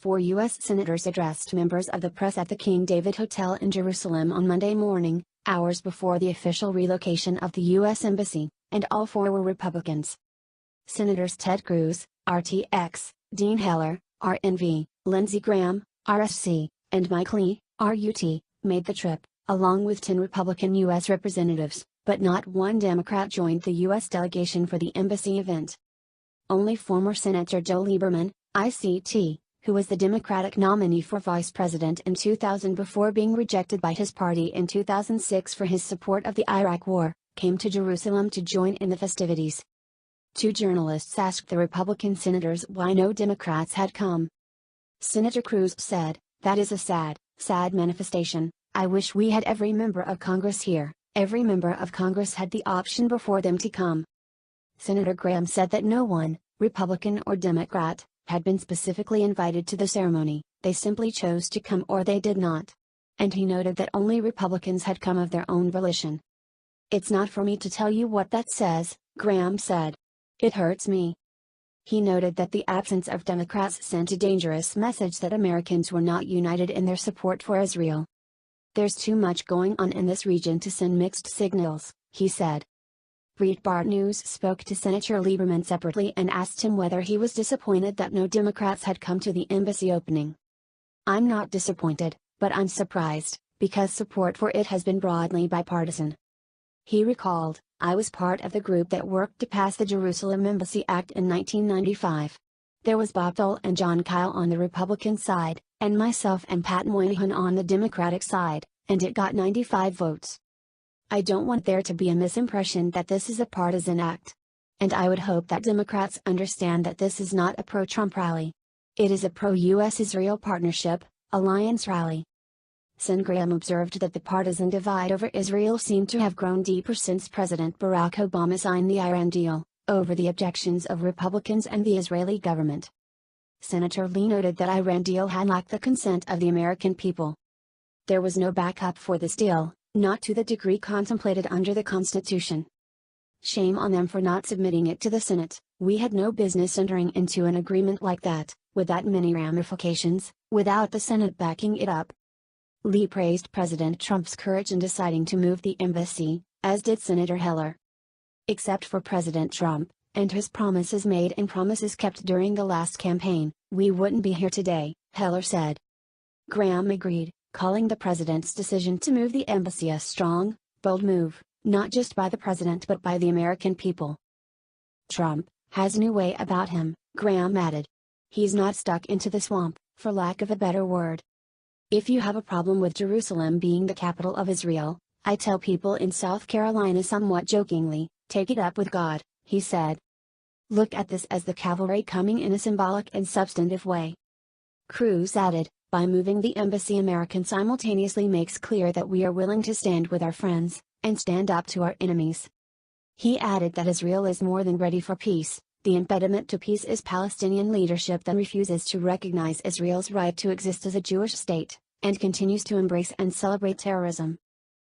4 U.S. senators addressed members of the press at the King David Hotel in Jerusalem on Monday morning, hours before the official relocation of the U.S. Embassy, and all 4 were Republicans. Senators Ted Cruz, RTX, Dean Heller, RNV, Lindsey Graham, RSC, and Mike Lee, RUT, made the trip, along with 10 Republican U.S. representatives, but not one Democrat joined the U.S. delegation for the embassy event. Only former Senator Joe Lieberman, ICT, who was the Democratic nominee for vice president in 2000 before being rejected by his party in 2006 for his support of the Iraq War, came to Jerusalem to join in the festivities. 2 journalists asked the Republican senators why no Democrats had come. Senator Cruz said, "That is a sad, sad manifestation. I wish we had every member of Congress here. Every member of Congress had the option before them to come." Senator Graham said that no one, Republican or Democrat, had been specifically invited to the ceremony, they simply chose to come or they did not. And he noted that only Republicans had come of their own volition. "It's not for me to tell you what that says," Graham said. "It hurts me." He noted that the absence of Democrats sent a dangerous message that Americans were not united in their support for Israel. "There's too much going on in this region to send mixed signals," he said. Breitbart News spoke to Senator Lieberman separately and asked him whether he was disappointed that no Democrats had come to the embassy opening. "I'm not disappointed, but I'm surprised, because support for it has been broadly bipartisan." He recalled, "I was part of the group that worked to pass the Jerusalem Embassy Act in 1995. There was Bob Dole and John Kyle on the Republican side, and myself and Pat Moynihan on the Democratic side, and it got 95 votes. I don't want there to be a misimpression that this is a partisan act. And I would hope that Democrats understand that this is not a pro-Trump rally. It is a pro-U.S. Israel partnership, alliance rally." Sen. Graham observed that the partisan divide over Israel seemed to have grown deeper since President Barack Obama signed the Iran deal, over the objections of Republicans and the Israeli government. Senator Lee noted that Iran deal had lacked the consent of the American people. "There was no backup for this deal, not to the degree contemplated under the Constitution. Shame on them for not submitting it to the Senate. We had no business entering into an agreement like that, with that many ramifications, without the Senate backing it up." Lee praised President Trump's courage in deciding to move the embassy, as did Senator Heller. "Except for President Trump, and his promises made and promises kept during the last campaign, we wouldn't be here today," Heller said. Graham agreed, calling the president's decision to move the embassy a strong, bold move, not just by the president but by the American people. "Trump has a new way about him," Graham added. "He's not stuck into the swamp, for lack of a better word. If you have a problem with Jerusalem being the capital of Israel, I tell people in South Carolina somewhat jokingly, take it up with God," he said. "Look at this as the cavalry coming in a symbolic and substantive way." Cruz added, "By moving the embassy, American simultaneously makes clear that we are willing to stand with our friends, and stand up to our enemies." He added that Israel is more than ready for peace. The impediment to peace is Palestinian leadership that refuses to recognize Israel's right to exist as a Jewish state, and continues to embrace and celebrate terrorism.